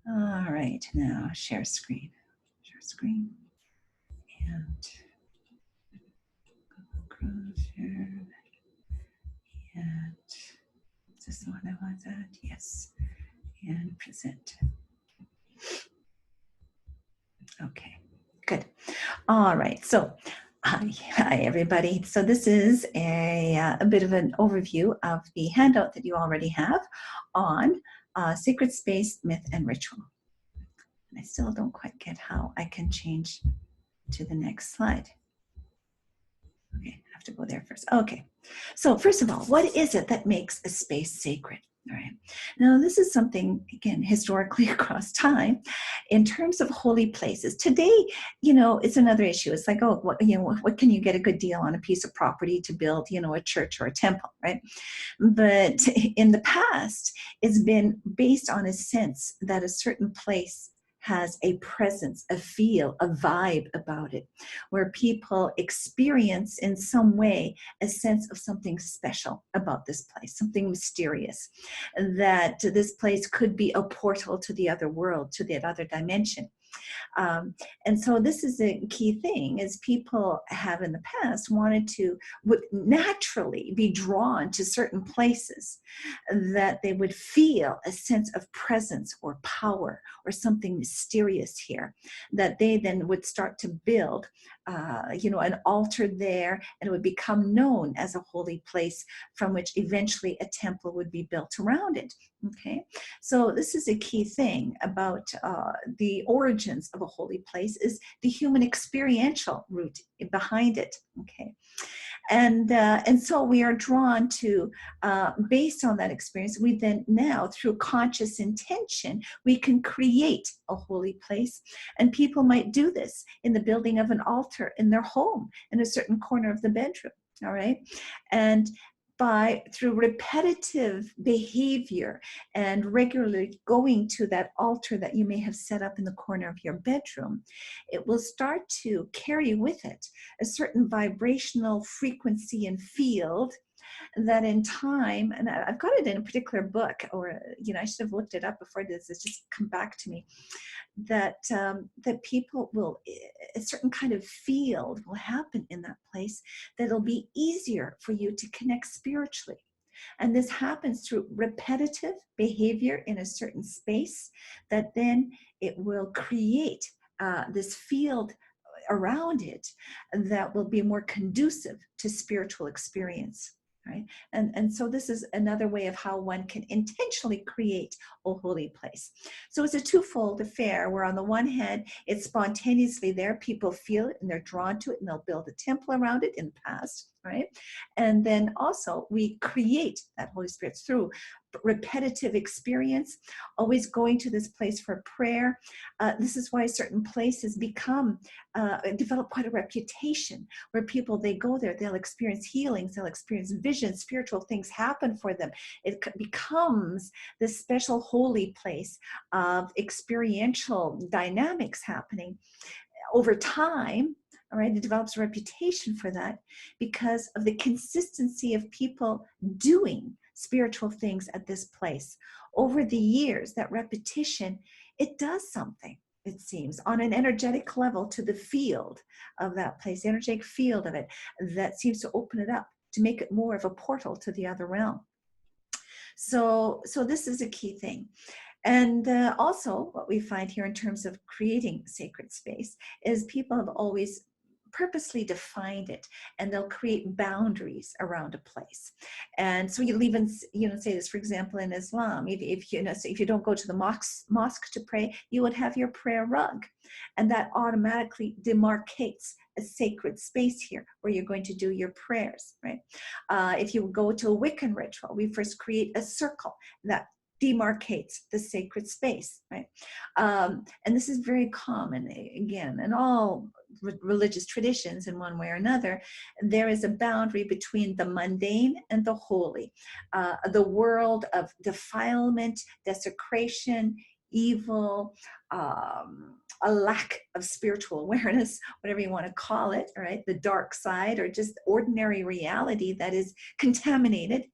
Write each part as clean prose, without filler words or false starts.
All right, now share screen. Share screen. And Chrome share. And is this the one I want that? Yes. And present. Okay, good. All right, so hi everybody. So this is a bit of an overview of the handout that you already have on Sacred Space, Myth, and Ritual. And I still don't quite get how I can change to the next slide. Okay, I have to go there first. Okay, so first of all, what is it that makes a space sacred? All right, now this is something, again, historically across time, in terms of holy places. Today, it's another issue. It's like, oh, what can you get a good deal on a piece of property to build, a church or a temple, right? But in the past, it's been based on a sense that a certain place has a presence, a feel, a vibe about it, where people experience in some way a sense of something special about this place, something mysterious, that this place could be a portal to the other world, to that other dimension. And so this is a key thing, is people have in the past would naturally be drawn to certain places that they would feel a sense of presence or power or something mysterious here, that they then would start to build an altar there, and it would become known as a holy place from which eventually a temple would be built around it. Okay, so this is a key thing about the origins of a holy place, is the human experiential root behind it. Okay, and so we are drawn to, based on that experience, we then now, through conscious intention, we can create a holy place. And people might do this in the building of an altar in their home, in a certain corner of the bedroom. All right, and through repetitive behavior and regularly going to that altar that you may have set up in the corner of your bedroom, it will start to carry with it a certain vibrational frequency and field that in time, and I've got it in a particular book, or I should have looked it up before this, it's just come back to me, that people will, a certain kind of field will happen in that place that'll be easier for you to connect spiritually. And this happens through repetitive behavior in a certain space, that then it will create this field around it that will be more conducive to spiritual experience. Right? And so this is another way of how one can intentionally create a holy place. So it's a twofold affair, where on the one hand, it's spontaneously there, people feel it and they're drawn to it, and they'll build a temple around it in the past, right? And then also we create that Holy Spirit through repetitive experience, always going to this place for prayer. This is why certain places develop quite a reputation, where people, they go there, they'll experience healings, they'll experience visions, spiritual things happen for them. It becomes this special holy place of experiential dynamics happening over time. All right, it develops a reputation for that because of the consistency of people doing spiritual things at this place. Over the years, that repetition, it does something, it seems, on an energetic level to the field of that place, the energetic field of it, that seems to open it up, to make it more of a portal to the other realm. So this is a key thing. And also what we find here in terms of creating sacred space is people have always purposely defined it, and they'll create boundaries around a place. And so you'll even say this, for example, in Islam, if you don't go to the mosque to pray, you would have your prayer rug, and that automatically demarcates a sacred space here where you're going to do your prayers, right? If you go to a Wiccan ritual, we first create a circle that demarcates the sacred space, right? And this is very common, again, in all religious traditions in one way or another. There is a boundary between the mundane and the holy, the world of defilement, desecration, evil, a lack of spiritual awareness, whatever you want to call it, right? The dark side, or just ordinary reality that is contaminated.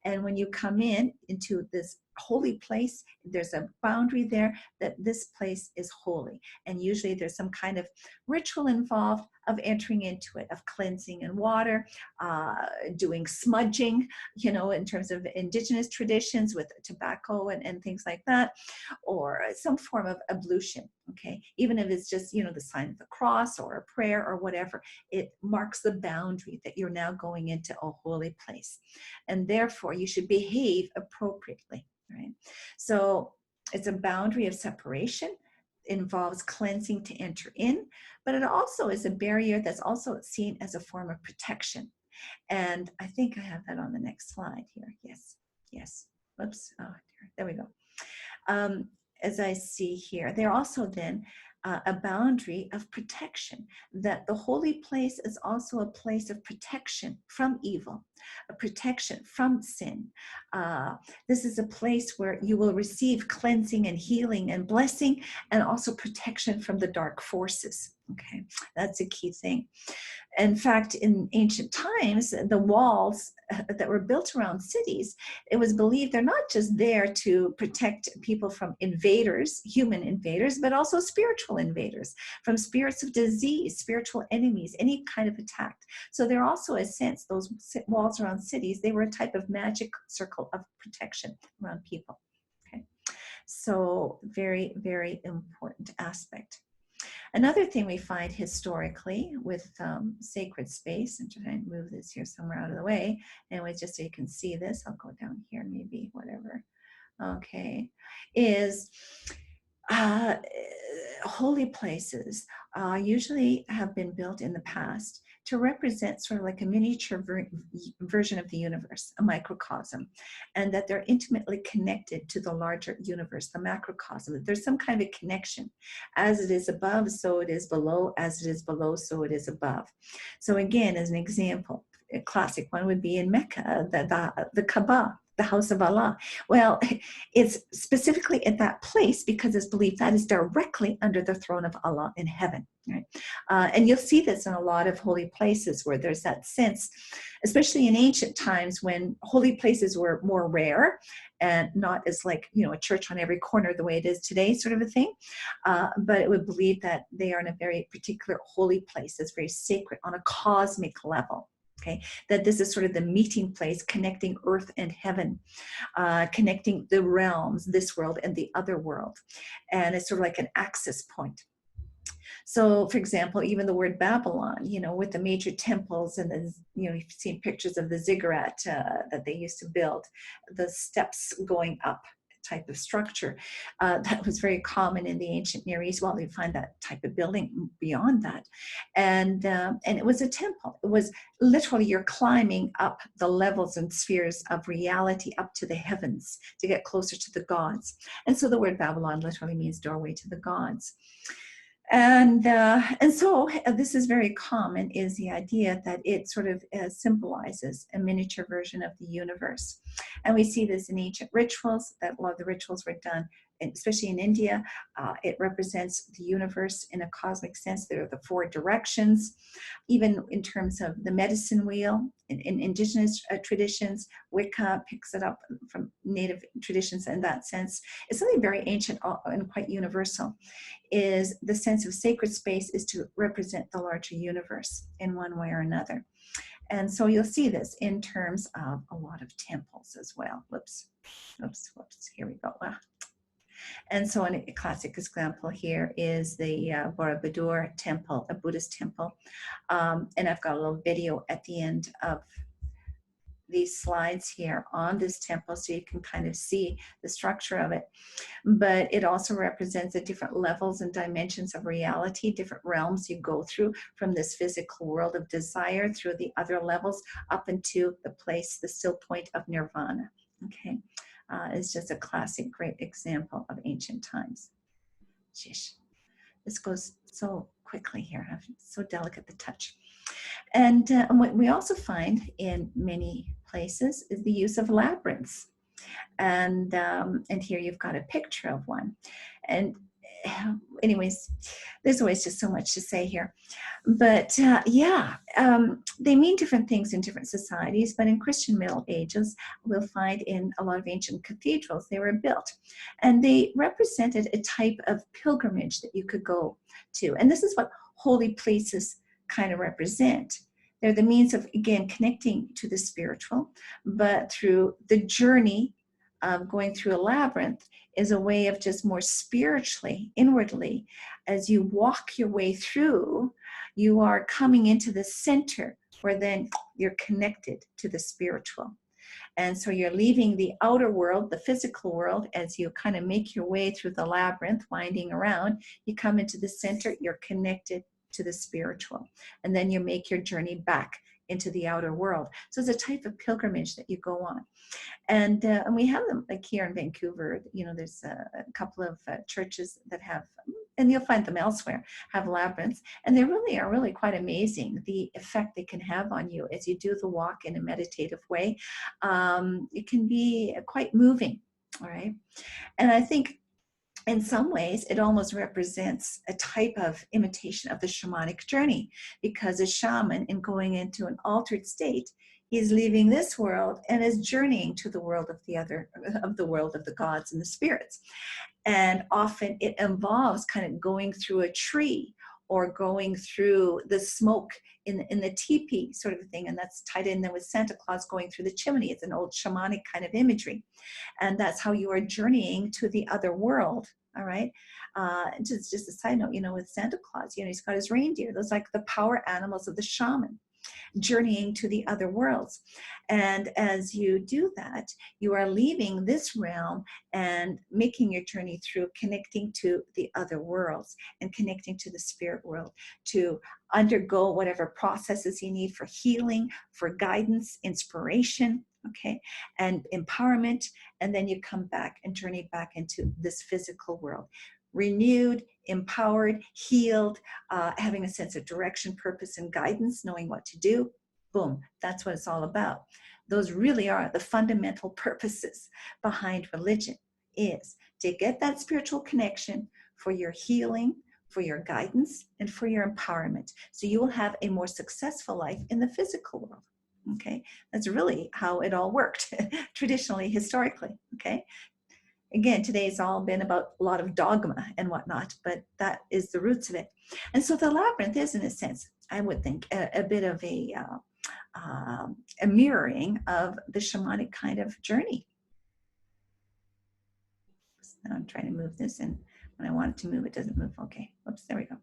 And when you come in into this holy place, there's a boundary there that this place is holy. And usually there's some kind of ritual involved of entering into it, of cleansing in water, doing smudging, in terms of indigenous traditions with tobacco and things like that, or some form of ablution. Okay, even if it's just, the sign of the cross or a prayer or whatever, it marks the boundary that you're now going into a holy place. And therefore, you should behave appropriately, right? So it's a boundary of separation. It involves cleansing to enter in, but it also is a barrier that's also seen as a form of protection. And I think I have that on the next slide here. Yes. Whoops. Oh, there we go. As I see here, they're also then a boundary of protection, that the holy place is also a place of protection from evil, a protection from sin. This is a place where you will receive cleansing and healing and blessing, and also protection from the dark forces. Okay, that's a key thing. In fact, in ancient times, the walls that were built around cities, it was believed they're not just there to protect people from invaders, human invaders, but also spiritual invaders, from spirits of disease, spiritual enemies, any kind of attack. So they're also, a sense, those walls around cities, they were a type of magic circle of protection around people. Okay, so very, very important aspect. Another thing we find historically with sacred space, and trying to move this here somewhere out of the way, anyway, just so you can see this, I'll go down here, maybe, whatever. Okay, is holy places usually have been built in the past to represent sort of like a miniature version of the universe, a microcosm, and that they're intimately connected to the larger universe, the macrocosm. There's some kind of a connection. As it is above, so it is below. As it is below, so it is above. So again, as an example, a classic one would be in Mecca, the Kaaba, the house of Allah. Well, it's specifically at that place because it's believed that is directly under the throne of Allah in heaven. Right? And you'll see this in a lot of holy places where there's that sense, especially in ancient times when holy places were more rare and not as like, a church on every corner the way it is today, sort of a thing. But it would believe that they are in a very particular holy place that's very sacred on a cosmic level. Okay, that this is sort of the meeting place connecting earth and heaven, connecting the realms, this world and the other world. And it's sort of like an access point. So, for example, even the word Babylon, with the major temples and the, you've seen pictures of the ziggurat that they used to build, the steps going up type of structure. That was very common in the ancient Near East. Well, you find that type of building beyond that. And it was a temple. It was literally you're climbing up the levels and spheres of reality up to the heavens to get closer to the gods. And so the word Babylon literally means doorway to the gods. And so this is very common, is the idea that it sort of symbolizes a miniature version of the universe. And we see this in ancient rituals, that a lot of the rituals were done, especially in India. It represents the universe in a cosmic sense. There are the four directions. Even in terms of the medicine wheel, in indigenous traditions, Wicca picks it up from native traditions in that sense. It's something very ancient and quite universal, is the sense of sacred space is to represent the larger universe in one way or another. And so you'll see this in terms of a lot of temples as well. Whoops, here we go. And so a classic example here is the Borobudur temple, a Buddhist temple. And I've got a little video at the end of these slides here on this temple so you can kind of see the structure of it. But it also represents the different levels and dimensions of reality, different realms you go through from this physical world of desire through the other levels up into the place, the still point of nirvana. Okay, it's just a classic, great example of ancient times. Sheesh. This goes so quickly here. I'm so delicate the touch. And what we also find in many places is the use of labyrinths. And here you've got a picture of one. And anyways, there's always just so much to say here. But they mean different things in different societies. But in Christian Middle Ages, we'll find in a lot of ancient cathedrals, they were built. And they represented a type of pilgrimage that you could go to. And this is what holy places kind of represent. They're the means of, again, connecting to the spiritual, but through the journey of going through a labyrinth is a way of just more spiritually, inwardly, as you walk your way through, you are coming into the center where then you're connected to the spiritual. And so you're leaving the outer world, the physical world, as you kind of make your way through the labyrinth, winding around, you come into the center, you're connected to the spiritual. And then you make your journey back into the outer world. So it's a type of pilgrimage that you go on. And we have them like here in Vancouver, there's a couple of churches that have, and you'll find them elsewhere, have labyrinths. And they really are quite amazing, the effect they can have on you as you do the walk in a meditative way. It can be quite moving, all right? And I think in some ways, it almost represents a type of imitation of the shamanic journey, because a shaman, in going into an altered state, he's leaving this world and is journeying to the world of the world of the gods and the spirits. And often it involves kind of going through a tree or going through the smoke in the teepee sort of thing. And that's tied in there with Santa Claus going through the chimney. It's an old shamanic kind of imagery. And that's how you are journeying to the other world. All right. Just a side note, with Santa Claus, he's got his reindeer. Those are like the power animals of the shaman, journeying to the other worlds. And as you do that, you are leaving this realm and making your journey through connecting to the other worlds and connecting to the spirit world to undergo whatever processes you need for healing, for guidance, inspiration, okay, and empowerment. And then you come back and journey back into this physical world, renewed, empowered, healed, having a sense of direction, purpose, and guidance, knowing what to do. Boom, that's what it's all about. Those really are the fundamental purposes behind religion, is to get that spiritual connection for your healing, for your guidance, and for your empowerment. So you will have a more successful life in the physical world. Okay, that's really how it all worked traditionally, historically. Okay. Again, today's all been about a lot of dogma and whatnot, but that is the roots of it. And so the labyrinth is, in a sense, I would think, a bit of a mirroring of the shamanic kind of journey. So now I'm trying to move this, and when I want it to move, it doesn't move. Okay, whoops, there we go.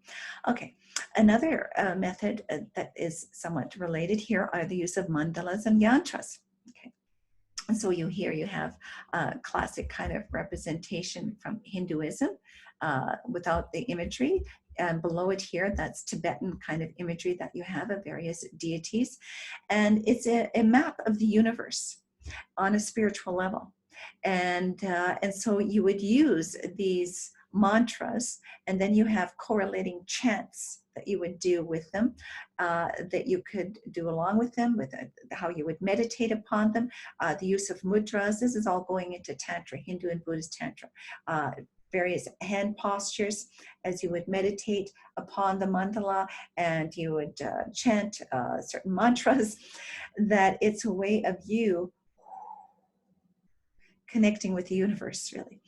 Okay, another method that is somewhat related here are the use of mandalas and yantras. Okay. And so you have a classic kind of representation from Hinduism without the imagery. And below it here, that's Tibetan kind of imagery that you have of various deities. And it's a map of the universe on a spiritual level. And so you would use these mantras, and then you have correlating chants that you would do with them, that you could do along with them, with how you would meditate upon them, the use of mudras. This is all going into Tantra, Hindu and Buddhist Tantra. Various hand postures as you would meditate upon the mandala, and you would chant certain mantras, that it's a way of you connecting with the universe, really,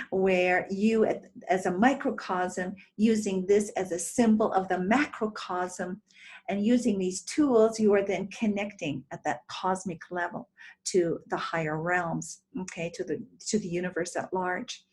where you as a microcosm, using this as a symbol of the macrocosm, and using these tools, you are then connecting at that cosmic level to the higher realms, okay, to the universe at large.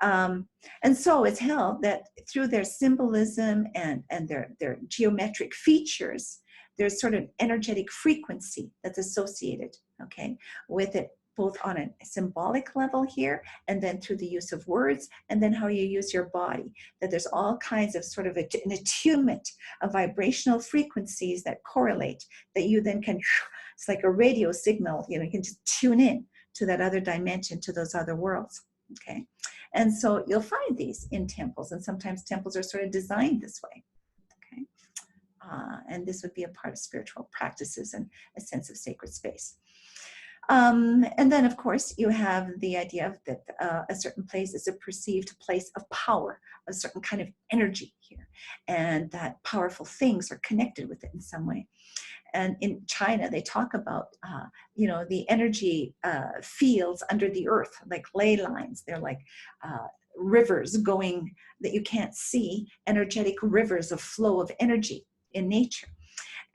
And so it's held that through their symbolism and their geometric features, there's sort of energetic frequency that's associated, okay, with it, both on a symbolic level here, and then through the use of words, and then how you use your body, that there's all kinds of sort of an attunement of vibrational frequencies that correlate, that you then can, it's like a radio signal, you can just tune in to that other dimension, to those other worlds, okay? And so you'll find these in temples, and sometimes temples are sort of designed this way, okay? And this would be a part of spiritual practices and a sense of sacred space. And then, of course, you have the idea that a certain place is a perceived place of power, a certain kind of energy here, and that powerful things are connected with it in some way. And in China, they talk about, the energy fields under the earth, like ley lines. They're like rivers going that you can't see, energetic rivers of flow of energy in nature.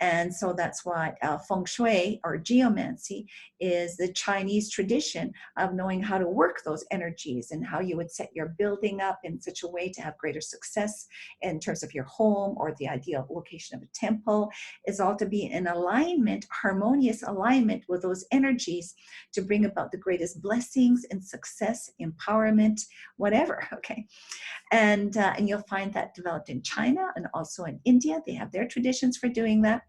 And so that's why feng shui or geomancy is the Chinese tradition of knowing how to work those energies and how you would set your building up in such a way to have greater success in terms of your home, or the ideal location of a temple is all to be in alignment, harmonious alignment with those energies to bring about the greatest blessings and success, empowerment, whatever. Okay. And you'll find that developed in China and also in India. They have their traditions for doing that.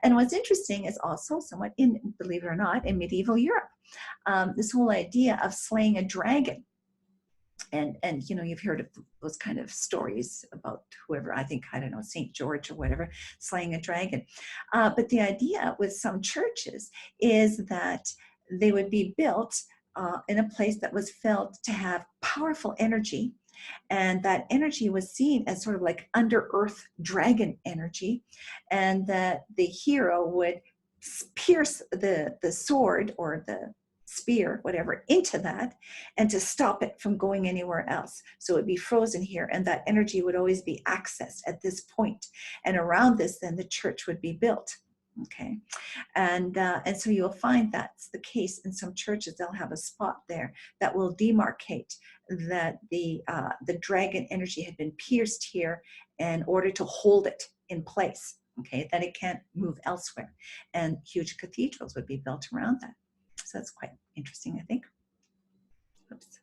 And what's interesting is also somewhat believe it or not, in medieval Europe, this whole idea of slaying a dragon. And you've heard of those kind of stories about whoever, I don't know, St. George or whatever, slaying a dragon. But the idea with some churches is that they would be built in a place that was felt to have powerful energy. And that energy was seen as sort of like under earth dragon energy, and that the hero would pierce the sword or the spear, whatever, into that, and to stop it from going anywhere else. So it would be frozen here, and that energy would always be accessed at this point. And around this, then the church would be built. Okay, and so you'll find that's the case in some churches. They'll have a spot there that will demarcate that the dragon energy had been pierced here in order to hold it in place. Okay, that it can't move elsewhere, and huge cathedrals would be built around that. So that's quite interesting, I think. Oops.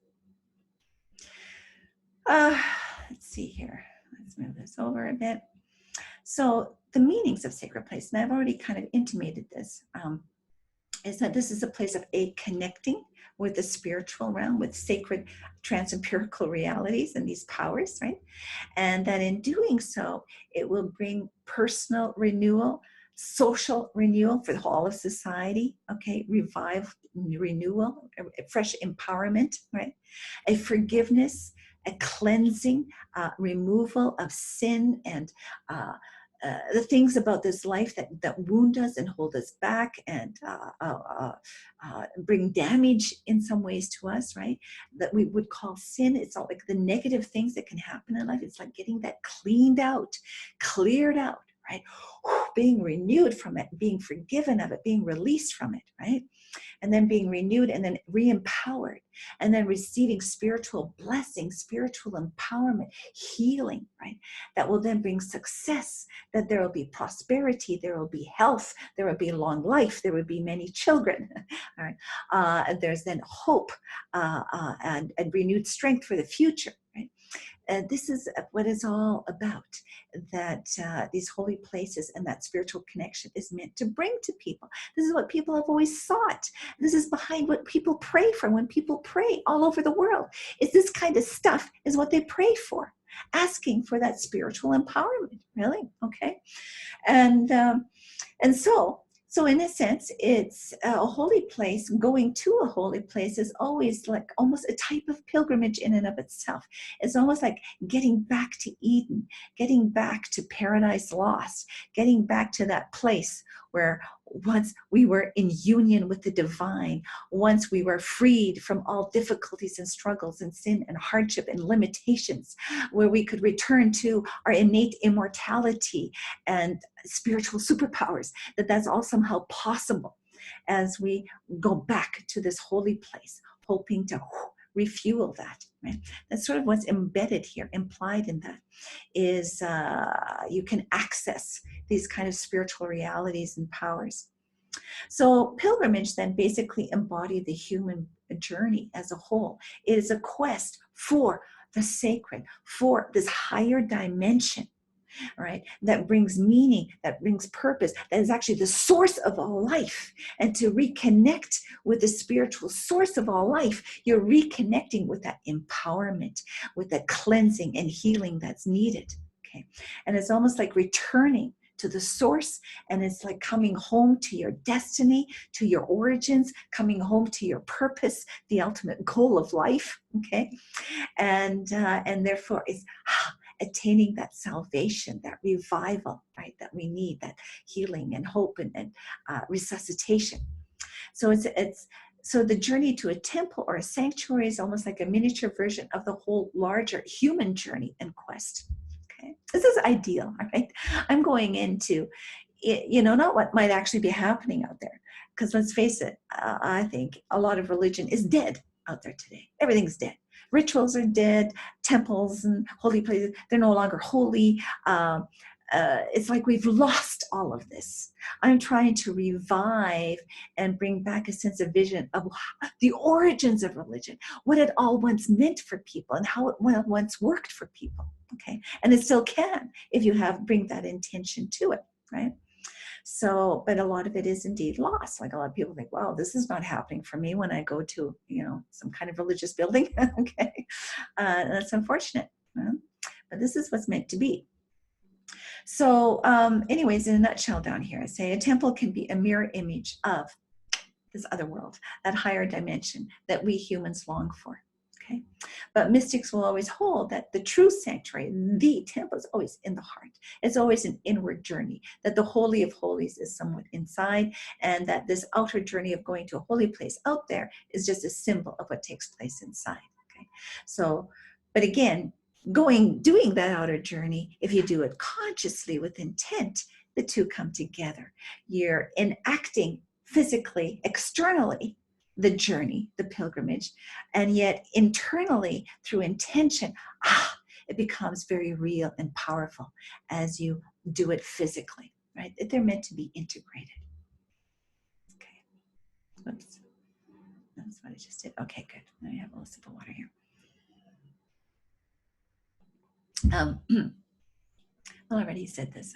Let's see here. Let's move this over a bit. So the meanings of sacred place, and I've already kind of intimated this, is that this is a place of connecting with the spiritual realm, with sacred transempirical realities and these powers, right? And that in doing so, it will bring personal renewal, social renewal for all of society, okay? Revived renewal, fresh empowerment, right? A forgiveness, a cleansing, removal of sin and the things about this life that wound us and hold us back and bring damage in some ways to us, right? That we would call sin. It's all like the negative things that can happen in life. It's like getting that cleaned out, cleared out, right? Being renewed from it, being forgiven of it, being released from it, right? And then being renewed and then re-empowered, and then receiving spiritual blessing, spiritual empowerment, healing, right? That will then bring success, that there will be prosperity, there will be health, there will be long life, there will be many children, all right? There's then hope and renewed strength for the future, right? This is what it's all about, that these holy places and that spiritual connection is meant to bring to people. This is what people have always sought. This is behind what people pray for. When people pray all over the world, is this kind of stuff is what they pray for, asking for that spiritual empowerment, really, okay? And so in a sense, it's a holy place. Going to a holy place is always like almost a type of pilgrimage in and of itself. It's almost like getting back to Eden, getting back to Paradise Lost, getting back to that place where once we were in union with the divine, once we were freed from all difficulties and struggles and sin and hardship and limitations, where we could return to our innate immortality and spiritual superpowers, that's all somehow possible as we go back to this holy place, hoping to refuel that, right? That's sort of what's embedded here, implied in that, is you can access these kind of spiritual realities and powers. So pilgrimage then basically embodies the human journey as a whole. It is a quest for the sacred, for this higher dimension, right? That brings meaning, that brings purpose, that is actually the source of all life. And to reconnect with the spiritual source of all life, you're reconnecting with that empowerment, with that cleansing and healing that's needed. Okay. And it's almost like returning to the source, and it's like coming home to your destiny, to your origins, coming home to your purpose, the ultimate goal of life. Okay, and therefore it's attaining that salvation, that revival, right, that we need, that healing and hope and resuscitation. So so the journey to a temple or a sanctuary is almost like a miniature version of the whole larger human journey and quest. Okay, this is ideal. All right, I'm going into, not what might actually be happening out there, because let's face it, I think a lot of religion is dead out there today. Everything's dead. Rituals are dead. Temples and holy places, they're no longer holy. It's like we've lost all of this. I'm trying to revive and bring back a sense of vision of the origins of religion, what it all once meant for people and how it once worked for people. Okay, and it still can if you bring that intention to it, right? So, but a lot of it is indeed lost. Like a lot of people think, well, this is not happening for me when I go to, some kind of religious building. Okay, that's unfortunate. But this is what's meant to be. So anyways, in a nutshell down here, I say a temple can be a mirror image of this other world, that higher dimension that we humans long for. Okay, but mystics will always hold that the true sanctuary, the temple, is always in the heart. It's always an inward journey, that the Holy of Holies is somewhat inside, and that this outer journey of going to a holy place out there is just a symbol of what takes place inside. Okay, so, but again, doing that outer journey, if you do it consciously with intent, the two come together. You're enacting physically, externally, the journey, the pilgrimage, and yet internally, through intention, it becomes very real and powerful as you do it physically, right? They're meant to be integrated. Okay. Oops. That's what I just did. Okay, good. Let me have a little sip of water here. Well, I already said this.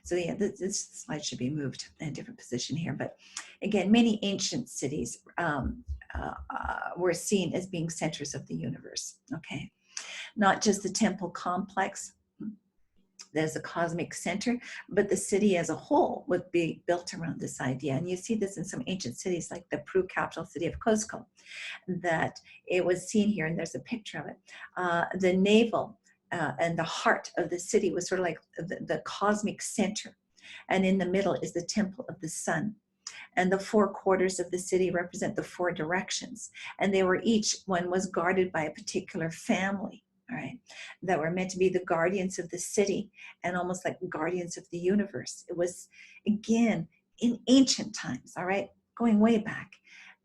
So yeah, this slide should be moved in a different position here. But again, many ancient cities were seen as being centers of the universe. Okay, not just the temple complex. There's a cosmic center, but the city as a whole would be built around this idea. And you see this in some ancient cities like the Peru capital city of Cuzco, that it was seen here, and there's a picture of it. The navel and the heart of the city was sort of like the cosmic center. And in the middle is the temple of the sun. And the four quarters of the city represent the four directions. And they were each one was guarded by a particular family, all right, that were meant to be the guardians of the city and almost like guardians of the universe. It was, again, in ancient times, all right, going way back,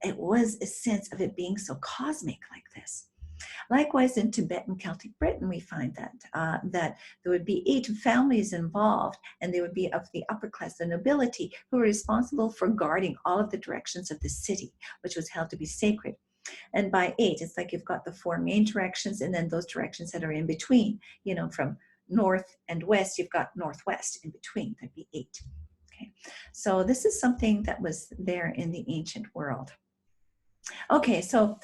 it was a sense of it being so cosmic like this. Likewise, in Tibet and Celtic Britain, we find that that there would be 8 families involved, and they would be of the upper class, the nobility, who were responsible for guarding all of the directions of the city, which was held to be sacred. And by 8, it's like you've got the 4 main directions, and then those directions that are in between, from north and west, you've got northwest in between. There'd be 8. Okay, so this is something that was there in the ancient world. Okay, so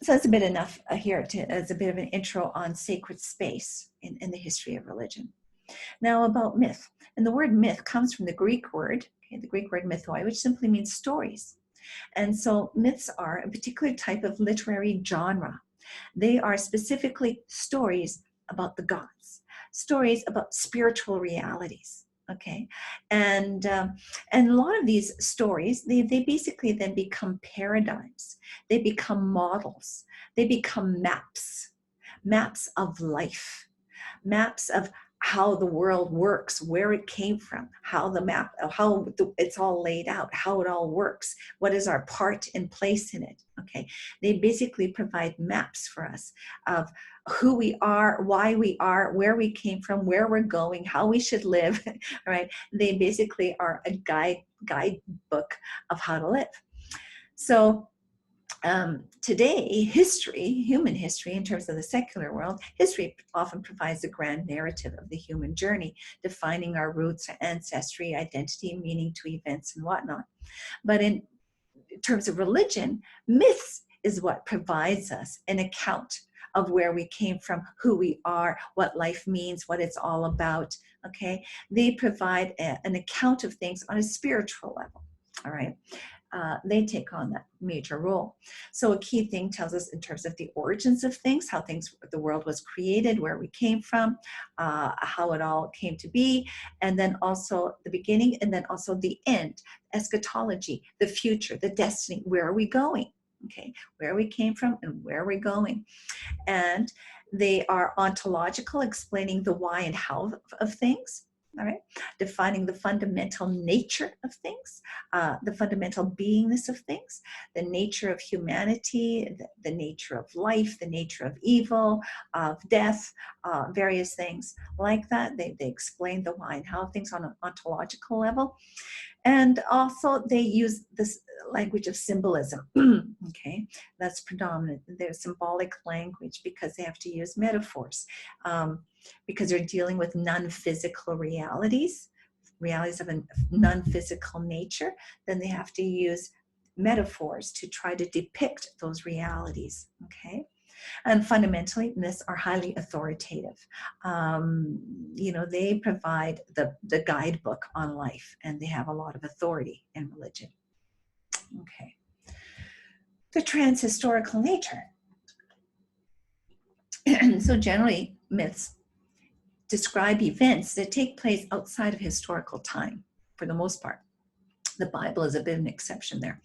that's a bit enough here as a bit of an intro on sacred space in the history of religion. Now about myth. And the word myth comes from the Greek word, the Greek word mythoi, which simply means stories. And so myths are a particular type of literary genre. They are specifically stories about the gods, stories about spiritual realities. Okay, and a lot of these stories, they basically then become paradigms. They become models. They become maps of life, maps of how the world works, where it came from, how it's all laid out, how it all works, what is our part and place in it. Okay, they basically provide maps for us of who we are, why we are, where we came from, where we're going, how we should live. Right? They basically are a guidebook of how to live. So today, human history, in terms of the secular world, history often provides a grand narrative of the human journey, defining our roots, ancestry, identity, meaning to events, and whatnot. But in terms of religion, myths is what provides us an account of where we came from, who we are, what life means, what it's all about. Okay, they provide an account of things on a spiritual level. All right. They take on that major role. So a key thing tells us in terms of the origins of things, how the world was created, where we came from, how it all came to be, and then also the beginning, and then also the end, eschatology, the future, the destiny, where are we going? Okay, where we came from and where we're going. And they are ontological, explaining the why and how of things. All right, defining the fundamental nature of things, the fundamental beingness of things, the nature of humanity, the nature of life, the nature of evil, of death, various things like that. They explain the why and how of things on an ontological level. And also they use this language of symbolism. Okay, that's predominant. There's symbolic language because they have to use metaphors, because they're dealing with non-physical realities of a non-physical nature. Then they have to use metaphors to try to depict those realities. Okay. And fundamentally, myths are highly authoritative. They provide the guidebook on life, and they have a lot of authority in religion. Okay. The transhistorical nature. So generally, myths describe events that take place outside of historical time, for the most part. The Bible is a bit of an exception there.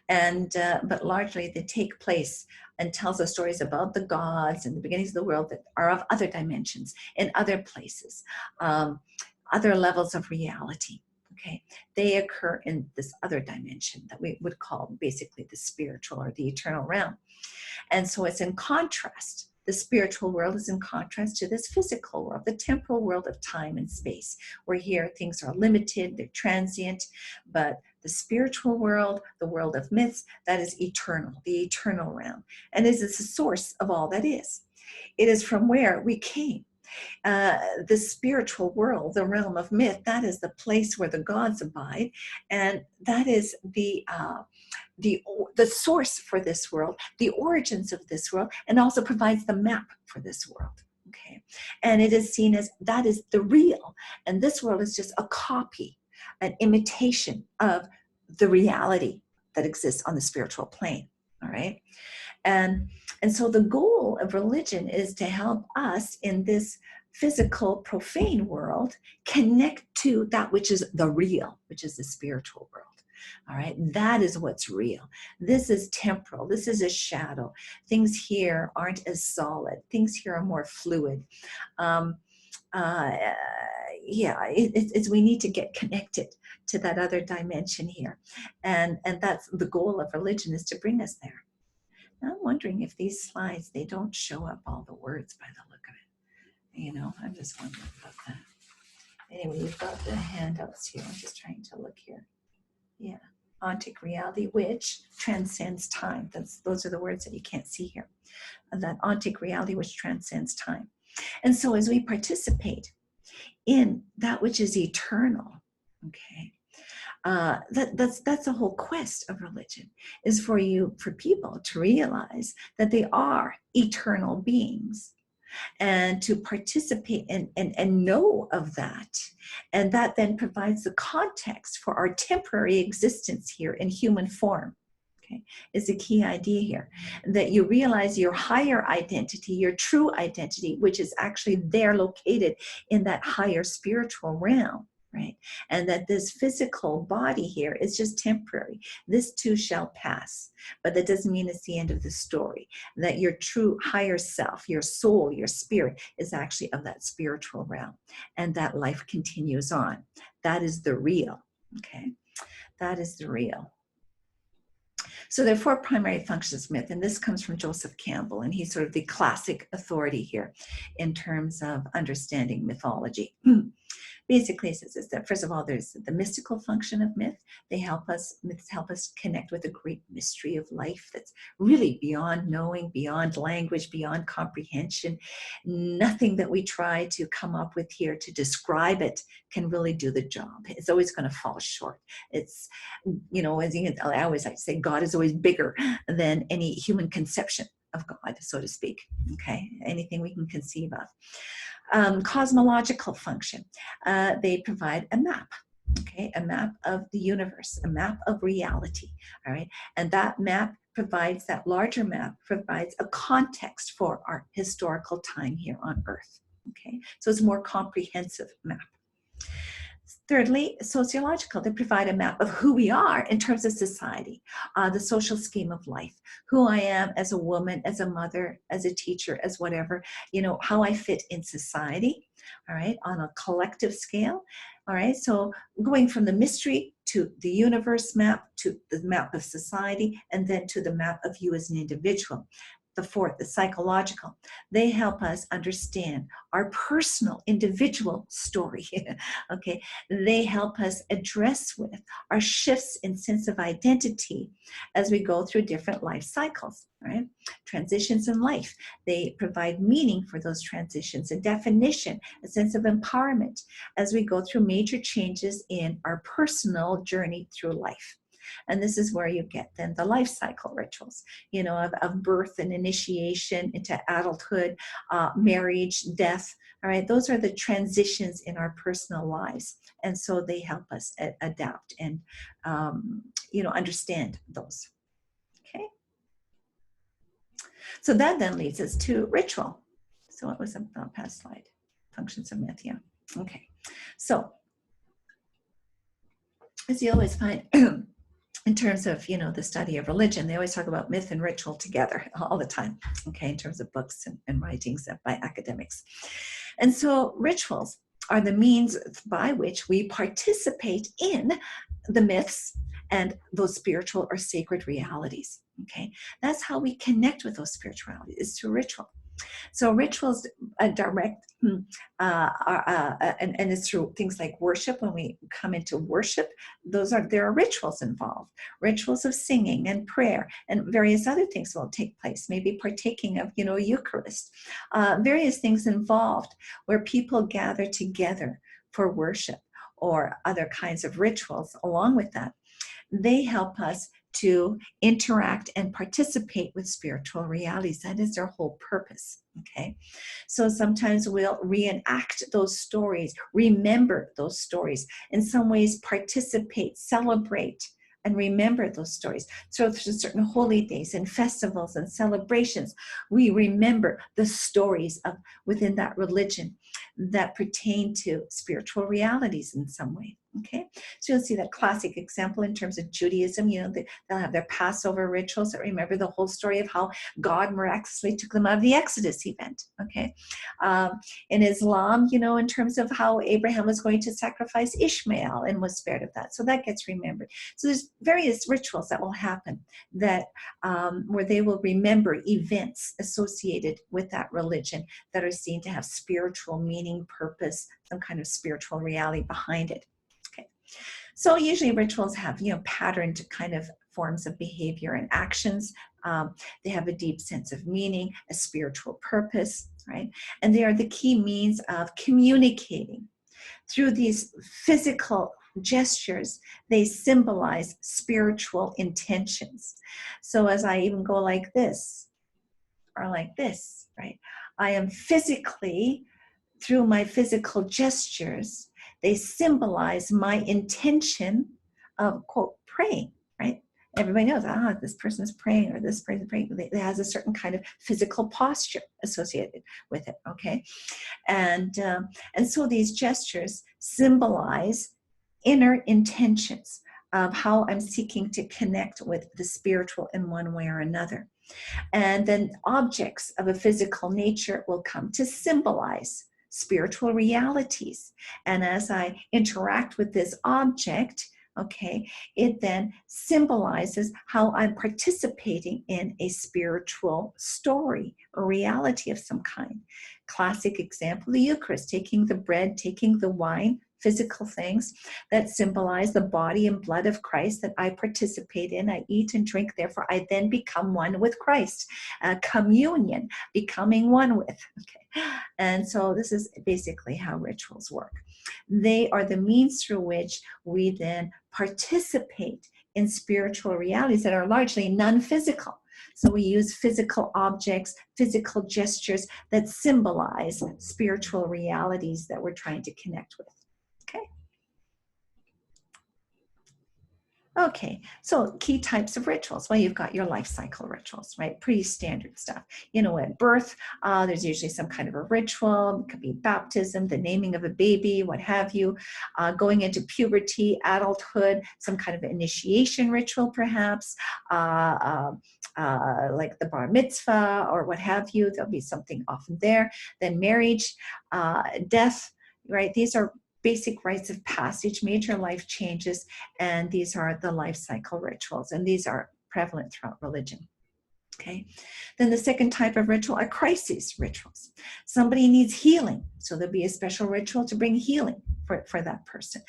But largely they take place and tells us stories about the gods and the beginnings of the world that are of other dimensions, in other places, other levels of reality. Okay, they occur in this other dimension that we would call basically the spiritual or the eternal realm. And so it's in contrast. The spiritual world is in contrast to this physical world, the temporal world of time and space, where here things are limited, they're transient, but the spiritual world, the world of myths, that is eternal, the eternal realm, and is the source of all that is. It is from where we came. The spiritual world, the realm of myth, that is the place where the gods abide, and that is the source for this world, the origins of this world, and also provides the map for this world. Okay, and it is seen as that is the real, and this world is just a copy, an imitation of the reality that exists on the spiritual plane. All right, and so the goal of religion is to help us in this physical, profane world connect to that which is the real, which is the spiritual world. All right, that is what's real. This is temporal. This is a shadow. Things here aren't as solid. Things here are more fluid. It's we need to get connected to that other dimension here, and that's the goal of religion, is to bring us there. Now, I'm wondering if these slides, they don't show up all the words by the look of it. I'm just wondering about that. Anyway, you've got the handouts here. I'm just trying to look here. Yeah, ontic reality, which transcends time. Those are the words that you can't see here. That ontic reality which transcends time. And so as we participate in that which is eternal, okay, that's the whole quest of religion, is for people to realize that they are eternal beings, and to participate and know of that. And that then provides the context for our temporary existence here in human form. Okay, is the key idea here, that you realize your higher identity, your true identity, which is actually there located in that higher spiritual realm. Right? And that this physical body here is just temporary. This too shall pass. But that doesn't mean it's the end of the story. That your true higher self, your soul, your spirit is actually of that spiritual realm. And that life continues on. That is the real. Okay? That is the real. So there are 4 primary functions of myth, and this comes from Joseph Campbell, and he's sort of the classic authority here in terms of understanding mythology. Basically, it says that, first of all, there's the mystical function of myth. Myths help us connect with the great mystery of life that's really beyond knowing, beyond language, beyond comprehension. Nothing that we try to come up with here to describe it can really do the job. It's always going to fall short. I always like to say, God is always bigger than any human conception of God, so to speak. Okay, anything we can conceive of. Cosmological function. They provide a map. Okay, a map of the universe, a map of reality. All right, and that map provides, that larger map provides a context for our historical time here on Earth. Okay, so it's a more comprehensive map. Thirdly, sociological. They provide a map of who we are in terms of society, the social scheme of life, who I am as a woman, as a mother, as a teacher, as whatever, how I fit in society, all right, on a collective scale. All right, so going from the mystery to the universe map, to the map of society, and then to the map of you as an individual. The fourth, the psychological. They help us understand our personal, individual story. Okay, they help us address with our shifts in sense of identity as we go through different life cycles, right? Transitions in life. They provide meaning for those transitions, a definition, a sense of empowerment as we go through major changes in our personal journey through life. And this is where you get then the life cycle rituals, of birth and initiation into adulthood, marriage, death. All right, those are the transitions in our personal lives. And so they help us adapt and, understand those. Okay. So that then leads us to ritual. So what was the past slide? Functions of myth, yeah. Okay. So as you always find, in terms of, the study of religion, they always talk about myth and ritual together all the time, okay, in terms of books and writings by academics. And so rituals are the means by which we participate in the myths and those spiritual or sacred realities, okay? That's how we connect with those spiritualities, is through ritual. So rituals direct, and it's through things like worship. When we come into worship, there are rituals involved, rituals of singing and prayer, and various other things will take place. Maybe partaking of, Eucharist, various things involved where people gather together for worship or other kinds of rituals along with that. They help us to interact and participate with spiritual realities. That is their whole purpose, okay? So sometimes we'll reenact those stories, remember those stories, in some ways participate, celebrate, and remember those stories. So through certain holy days and festivals and celebrations, we remember the stories of within that religion that pertain to spiritual realities in some way. Okay, so you'll see that classic example in terms of Judaism. They'll have their Passover rituals that remember the whole story of how God miraculously took them out of the Exodus event. Okay, in Islam, in terms of how Abraham was going to sacrifice Ishmael and was spared of that, so that gets remembered. So there's various rituals that will happen that where they will remember events associated with that religion that are seen to have spiritual meaning, purpose, some kind of spiritual reality behind it. So usually rituals have, patterned kind of forms of behavior and actions. They have a deep sense of meaning, a spiritual purpose, right? And they are the key means of communicating. Through these physical gestures, they symbolize spiritual intentions. So as I even go like this, or like this, right? I am physically, through my physical gestures, they symbolize my intention of, quote, praying, right? Everybody knows, this person is praying or this person is praying. It has a certain kind of physical posture associated with it, okay? And so these gestures symbolize inner intentions of how I'm seeking to connect with the spiritual in one way or another. And then objects of a physical nature will come to symbolize spiritual realities. And as I interact with this object, okay, it then symbolizes how I'm participating in a spiritual story or reality of some kind. Classic example, the Eucharist, taking the bread, taking the wine, physical things that symbolize the body and blood of Christ that I participate in. I eat and drink, therefore I then become one with Christ. Communion, becoming one with. Okay, and so this is basically how rituals work. They are the means through which we then participate in spiritual realities that are largely non-physical. So we use physical objects, physical gestures that symbolize spiritual realities that we're trying to connect with. Okay. Okay, so key types of rituals. Well, you've got your life cycle rituals, right? Pretty standard stuff. You know, at birth, there's usually some kind of a ritual. It could be baptism, the naming of a baby, what have you. Going into puberty, adulthood, some kind of initiation ritual, perhaps, like the bar mitzvah or what have you. There'll be something often there. Then marriage, death, right? These are basic rites of passage, major life changes, and these are the life cycle rituals, and these are prevalent throughout religion. Okay. Then the second type of ritual are crisis rituals. Somebody needs healing, so there'll be a special ritual to bring healing for that person.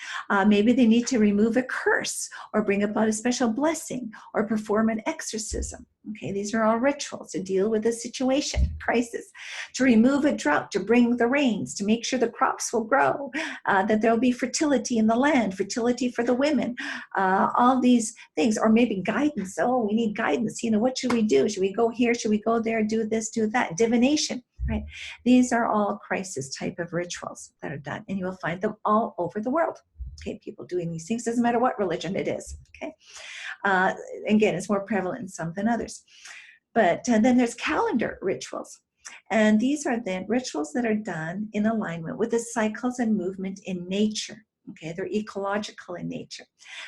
Maybe they need to remove a curse or bring about a special blessing or perform an exorcism. Okay, these are all rituals to deal with a situation, crisis, to remove a drought, to bring the rains, to make sure the crops will grow, that there'll be fertility in the land, fertility for the women, all these things, or maybe guidance. Oh, we need guidance. You know, what should we do? Should we go here? Should we go there? Do this, do that. Divination, right? These are all crisis type of rituals that are done, and you will find them all over the world. Okay, people doing these things, doesn't matter what religion it is. Okay. Again, it's more prevalent in some than others. But then there's calendar rituals. And these are then rituals that are done in alignment with the cycles and movement in nature. Okay, they're ecological in nature.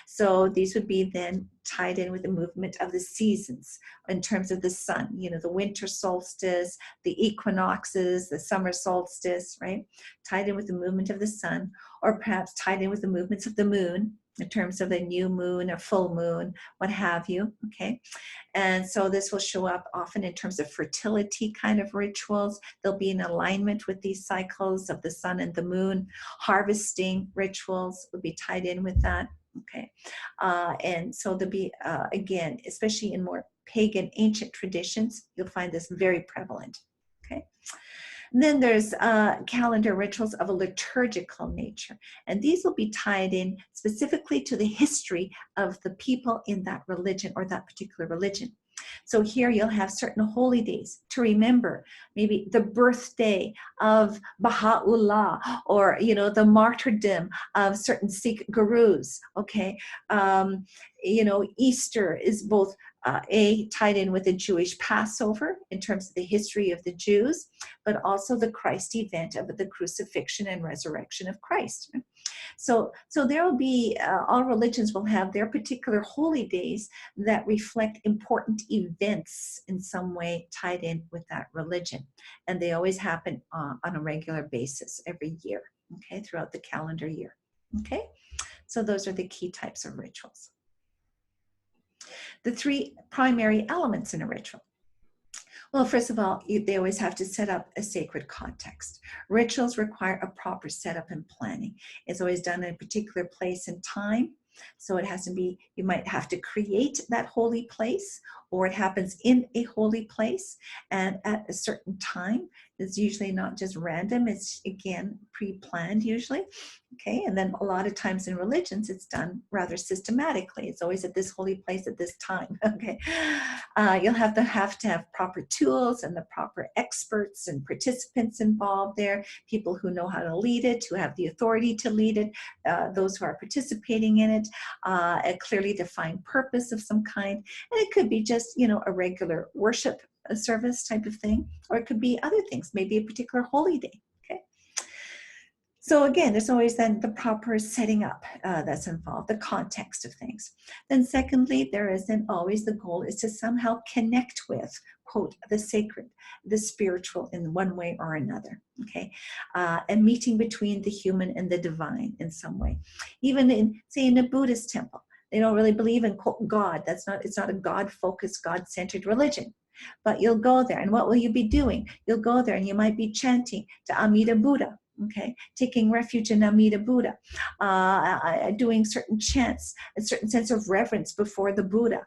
So these would be then tied in with the movement of the seasons in terms of the sun, you know, the winter solstice, the equinoxes, the summer solstice, right? Tied in with the movement of the sun, or perhaps tied in with the movements of the moon in terms of a new moon or full moon, what have you, okay? And so this will show up often in terms of fertility kind of rituals. They'll be in alignment with these cycles of the sun and the moon. Harvesting rituals will be tied in with that, okay? And so there'll be, again, especially in more pagan ancient traditions, you'll find this very prevalent, okay? And then there's calendar rituals of a liturgical nature. And these will be tied in specifically to the history of the people in that religion or that particular religion. So here you'll have certain holy days to remember, maybe the birthday of Baha'u'llah, or, you know, the martyrdom of certain Sikh gurus, okay? You know, Easter is both tied in with the Jewish Passover in terms of the history of the Jews, but also the Christ event of the crucifixion and resurrection of Christ. So there will be, all religions will have their particular holy days that reflect important events in some way tied in with that religion. And they always happen on a regular basis every year, okay, throughout the calendar year, okay? So those are the key types of rituals. The three primary elements in a ritual. Well, first of all, they always have to set up a sacred context. Rituals require a proper setup and planning. It's always done in a particular place and time. So it has to be, you might have to create that holy place, or it happens in a holy place and at a certain time. It's usually not just random, it's again pre-planned usually. Okay, and then a lot of times in religions it's done rather systematically. It's always at this holy place at this time. Okay, you'll have to have proper tools and the proper experts and participants involved there, people who know how to lead it, who have the authority to lead it, those who are participating in it, a clearly defined purpose of some kind. And it could be just, you know, a regular worship service type of thing, or it could be other things, maybe a particular holy day. Okay. So again, there's always then the proper setting up that's involved, the context of things. Then secondly, there is then always the goal is to somehow connect with, quote, the sacred, the spiritual in one way or another, okay? A meeting between the human and the divine in some way. Even in, say, in a Buddhist temple, they don't really believe in, quote, God. It's not a God-focused, God-centered religion. But you'll go there, and what will you be doing? You'll go there and you might be chanting to Amida Buddha, okay, taking refuge in Amida Buddha, doing certain chants, a certain sense of reverence before the Buddha,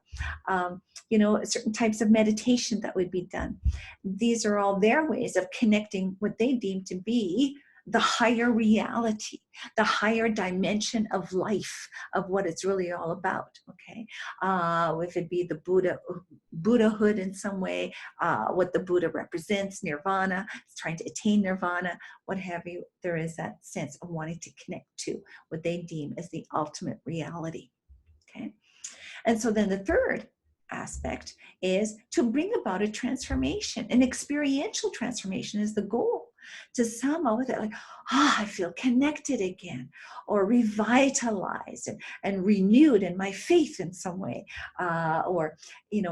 you know, certain types of meditation that would be done. These are all their ways of connecting what they deem to be the higher reality, the higher dimension of life, of what it's really all about. Okay, if it be the Buddhahood in some way, what the Buddha represents, nirvana, trying to attain nirvana, what have you. There is that sense of wanting to connect to what they deem as the ultimate reality. Okay, and so then the third aspect is to bring about a transformation. An experiential transformation is the goal. To somehow with it, like, I feel connected again, or revitalized and renewed in my faith in some way, or,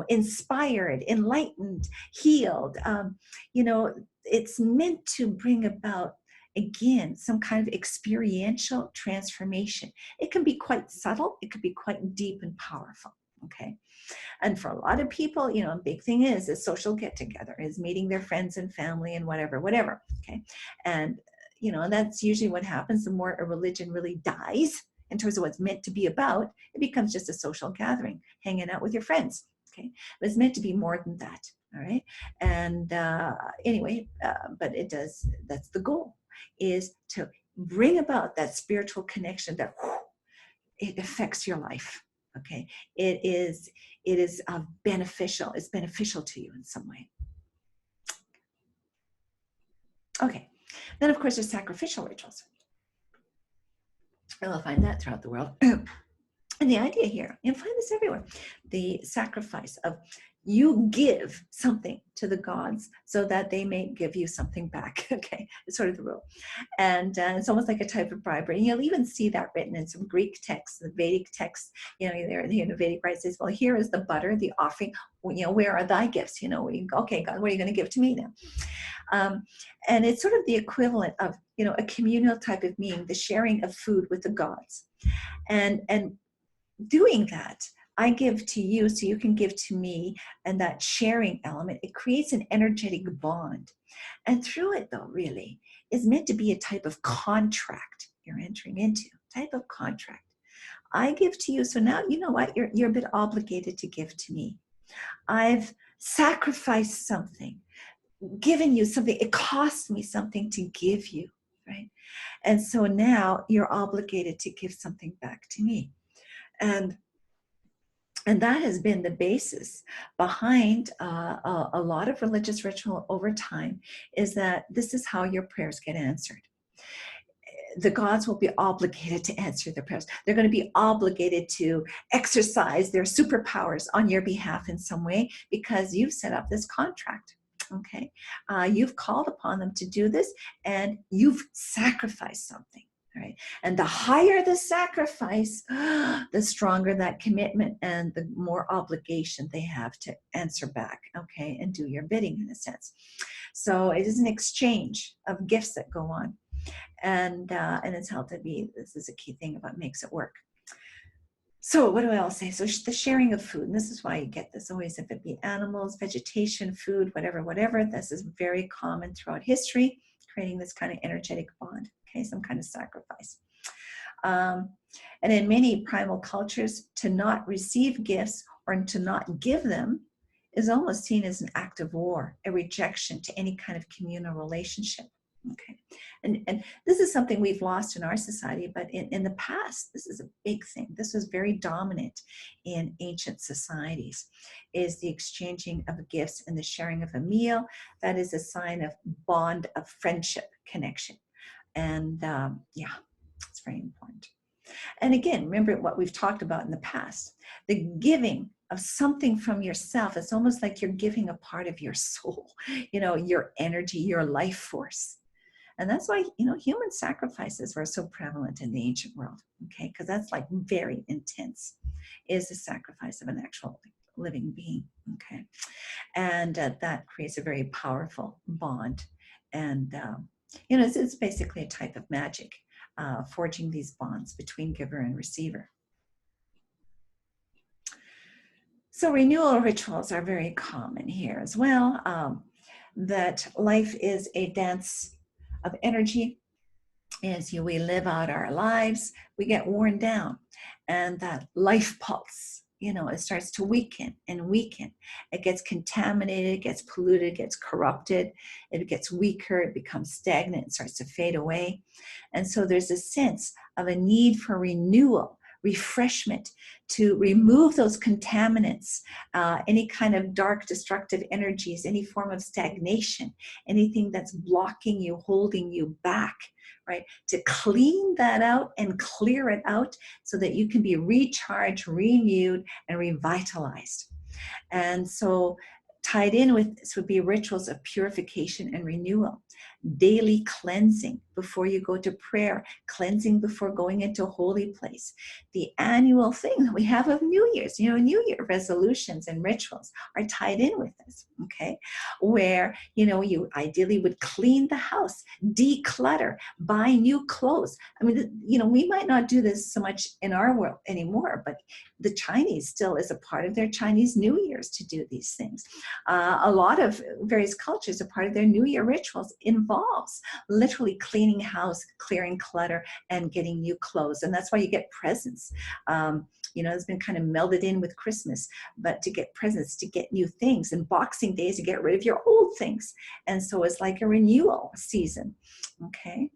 inspired, enlightened, healed. It's meant to bring about, again, some kind of experiential transformation. It can be quite subtle. It could be quite deep and powerful. Okay. And for a lot of people, a big thing is a social get together, is meeting their friends and family and whatever. Okay. And, and that's usually what happens. The more a religion really dies in terms of what's meant to be about, it becomes just a social gathering, hanging out with your friends. Okay. But it's meant to be more than that. All right. And but that's the goal, is to bring about that spiritual connection that it affects your life. Okay, it is beneficial. It's beneficial to you in some way. Okay, then of course there's sacrificial rituals. We'll find that throughout the world. And the idea here, you find this everywhere, the sacrifice of, you give something to the gods so that they may give you something back. Okay, it's sort of the rule. And it's almost like a type of bribery. And you'll even see that written in some Greek texts, the Vedic texts. There the Vedic rite says, well, here is the butter, the offering. Where are thy gifts? Okay, God, what are you going to give to me now? And it's sort of the equivalent of, a communal type of meaning, the sharing of food with the gods. And doing that, I give to you so you can give to me, and that sharing element, it creates an energetic bond. And through it, though, really, is meant to be a type of contract you're entering into, type of contract. I give to you, so now you know what, you're a bit obligated to give to me. I've sacrificed something, given you something, it cost me something to give you, right? And so now you're obligated to give something back to me. And that has been the basis behind a lot of religious ritual over time, is that this is how your prayers get answered. The gods will be obligated to answer their prayers. They're going to be obligated to exercise their superpowers on your behalf in some way, because you've set up this contract. Okay, you've called upon them to do this, and you've sacrificed something. Right? And the higher the sacrifice, the stronger that commitment and the more obligation they have to answer back, okay, and do your bidding in a sense. So it is an exchange of gifts that go on. And it's held to be, this is a key thing about makes it work. So what do I all say? So the sharing of food, and this is why you get this always, if it be animals, vegetation, food, whatever, this is very common throughout history, creating this kind of energetic bond. Okay, some kind of sacrifice. And in many primal cultures, to not receive gifts or to not give them is almost seen as an act of war, a rejection to any kind of communal relationship. Okay, and this is something we've lost in our society, but in the past, this is a big thing. This was very dominant in ancient societies, is the exchanging of gifts and the sharing of a meal. That is a sign of bond of friendship, connection. And it's very important. And again, remember what we've talked about in the past, the giving of something from yourself. It's almost like you're giving a part of your soul, your energy, your life force. And that's why, human sacrifices were so prevalent in the ancient world, okay? Because that's like very intense, is the sacrifice of an actual living being, okay? And that creates a very powerful bond. And, it's basically a type of magic, forging these bonds between giver and receiver. So renewal rituals are very common here as well, that life is a dance of energy. As we live out our lives, we get worn down, and that life pulse, it starts to weaken and weaken. It gets contaminated, it gets polluted, it gets corrupted, it gets weaker, it becomes stagnant, it starts to fade away. And so there's a sense of a need for renewal, refreshment, to remove those contaminants, any kind of dark, destructive energies, any form of stagnation, anything that's blocking you, holding you back, right? To clean that out and clear it out so that you can be recharged, renewed, and revitalized. And so tied in with this would be rituals of purification and renewal, daily cleansing before you go to prayer, cleansing before going into a holy place. The annual thing that we have of New Year's, New Year resolutions and rituals are tied in with this, okay? Where, you ideally would clean the house, declutter, buy new clothes. I mean, we might not do this so much in our world anymore, but the Chinese still is a part of their Chinese New Year's to do these things. A lot of various cultures, a part of their New Year rituals involves literally cleaning house, clearing clutter, and getting new clothes. And that's why you get presents. It's been kind of melded in with Christmas, but to get presents, to get new things, and Boxing Days to get rid of your old things. And so it's like a renewal season, okay?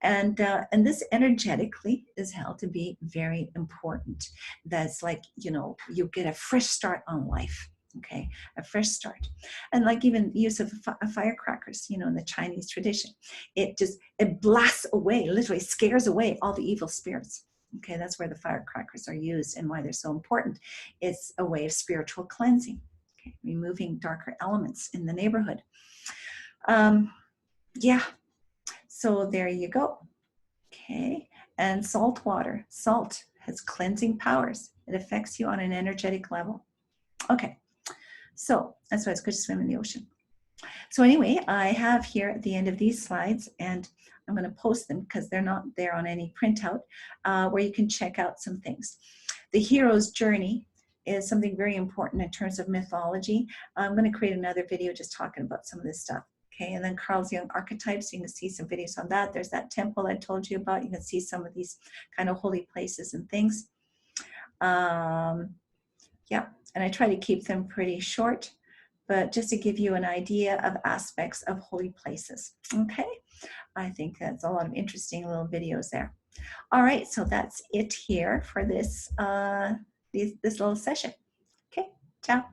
And this energetically is held to be very important. That's like, you get a fresh start on life. Okay, a fresh start. And like even use of firecrackers, in the Chinese tradition, it blasts away, literally scares away all the evil spirits. Okay, that's where the firecrackers are used and why they're so important. It's a way of spiritual cleansing, okay, removing darker elements in the neighborhood. Yeah, so there you go. Okay, and salt water. Salt has cleansing powers. It affects you on an energetic level. Okay. So that's why it's good to swim in the ocean. So anyway, I have here at the end of these slides, and I'm going to post them because they're not there on any printout, where you can check out some things. The hero's journey is something very important in terms of mythology. I'm going to create another video just talking about some of this stuff. Okay, and then Carl Jung archetypes, you can see some videos on that. There's that temple I told you about. You can see some of these kind of holy places and things. Yeah, and I try to keep them pretty short, but just to give you an idea of aspects of holy places. Okay, I think that's a lot of interesting little videos there. All right, so that's it here for this, this little session. Okay, ciao.